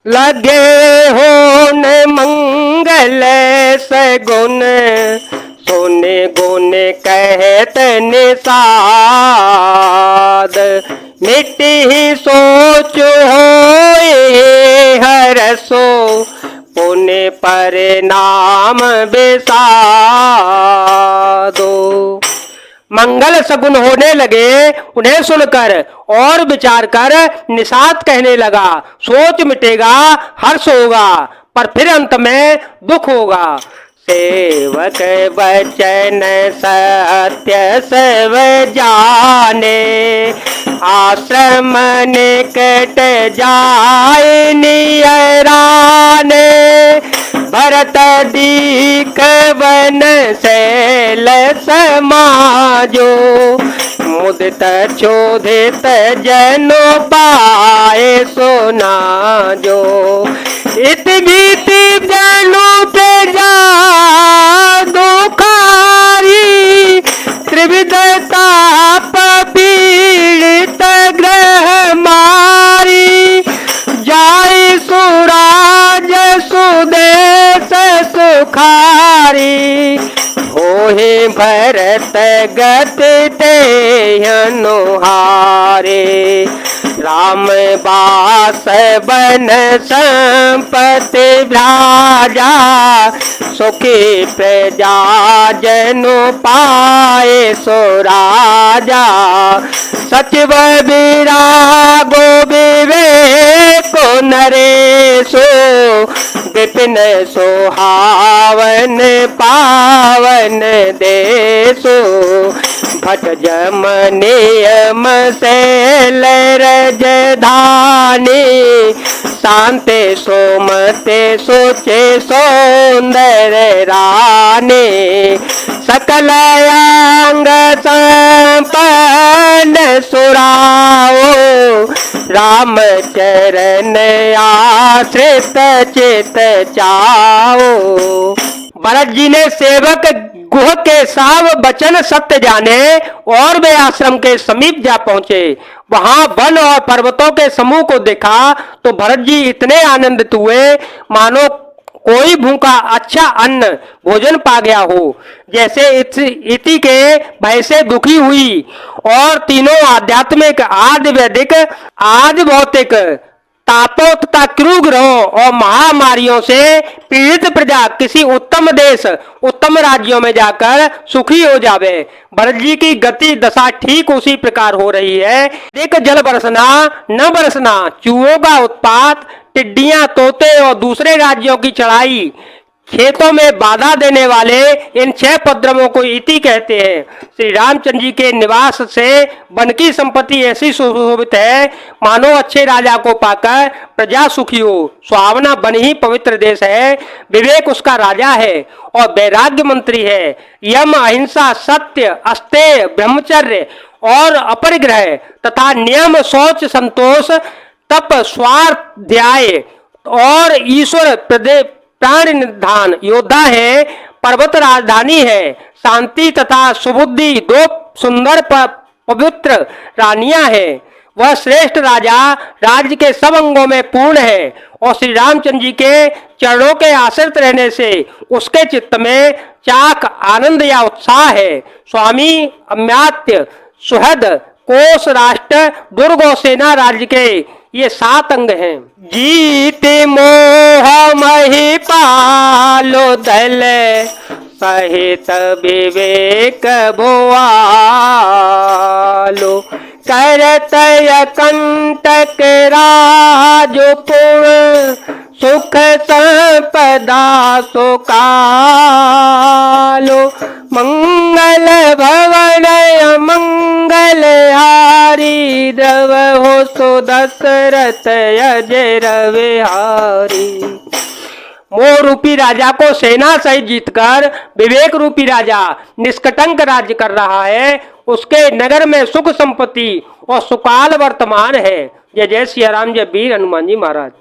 लगे होन मंगल सगुन सोने गुन कहत निषाद मिट्टी ही सोच होए हरसो पुण्य परिणाम बेसादो। मंगल सगुन होने लगे उन्हें सुनकर और विचार कर निषाद कहने लगा, सोच मिटेगा हर्ष होगा पर फिर अंत में दुख होगा। सेवक वचन सत्य सब जाने आश्रम निकट जाए नियराने भरत दीख वन शैल समाजो मुदित चोदित जनो पाए सोना जो इत बीति जनो पे जा दुखारी त्रिविध ताप पीड़ित ग्रह मारी जाय सुराज सुदेश सुखारी होहे भरत गति ते अनुहारे राम बास बन संपत्ति भ्राजा सुखी प्रजा जनु पाए सो राजा सचिव विरागो विवेक नरेशो विपिन सोहावन पावन देशो भट जम नियम शैल रजधानी शांते सोमते सोचे सौंदर रानी सकल अंग संपन्न सुराओ राम चरण आश्रित चित चाओ। भरत जी ने सेवक गुह के साव बचन सत्य जाने और वे आश्रम के समीप जा पहुंचे। वहां वन और पर्वतों के समूह को देखा तो भरत जी इतने आनंदित हुए मानो कोई भूखा अच्छा अन्न भोजन पा गया हो। जैसे इति के भय से दुखी हुई और तीनों आध्यात्मिक आदि वैदिक आदि भौतिक तापों तथा क्रूर ग्रहों और महामारियों से पीड़ित प्रजा किसी उत्तम देश उत्तम राज्यों में जाकर सुखी हो जावे। भरत जी की गति दशा ठीक उसी प्रकार हो रही है। देख जल बरसना न बरसना, चूहों का उत्पात, टिड्डियां तोते और दूसरे राज्यों की चढ़ाई, खेतों में बाधा देने वाले इन 6 उपद्रवों को इति कहते हैं। श्री रामचंद्र जी के निवास से वन की संपत्ति ऐसी सुशोभित है मानो अच्छे राजा को पाकर प्रजा सुखी हो। सुहावना वन ही पवित्र देश है, विवेक उसका राजा है और वैराग्य मंत्री है। यम अहिंसा सत्य अस्तेय ब्रह्मचर्य और अपरिग्रह तथा नियम शौच संतोष तप स्वाध्याय और ईश्वर प्राण निधान योद्धा है। पर्वत राजधानी है। शांति तथा सुबुद्धि 2 सुंदर पवित्र रानियां हैं। वह श्रेष्ठ राजा राज्य के सब अंगों में पूर्ण है और श्री रामचंद्र जी के चरणों के आश्रित रहने से उसके चित्त में चाक आनंद या उत्साह है। स्वामी अम्यात्य सुहद कोश राष्ट्र दुर्ग और सेना राज्य के ये 7 अंग हैं। जीत मोह मही पालो दल सहित विवेक भुआलो करत कंटक राजपुर सुख संपदा सुकालो मंगल भवन मंगल हारी द्रव हो सो दशरथ अजय रविहारी। मोह रूपी राजा को सेना सहित जीतकर विवेक रूपी राजा निष्कटंक राज्य कर रहा है। उसके नगर में सुख संपत्ति और सुकाल वर्तमान है। जय जय सिया राम, जय वीर हनुमान जी महाराज।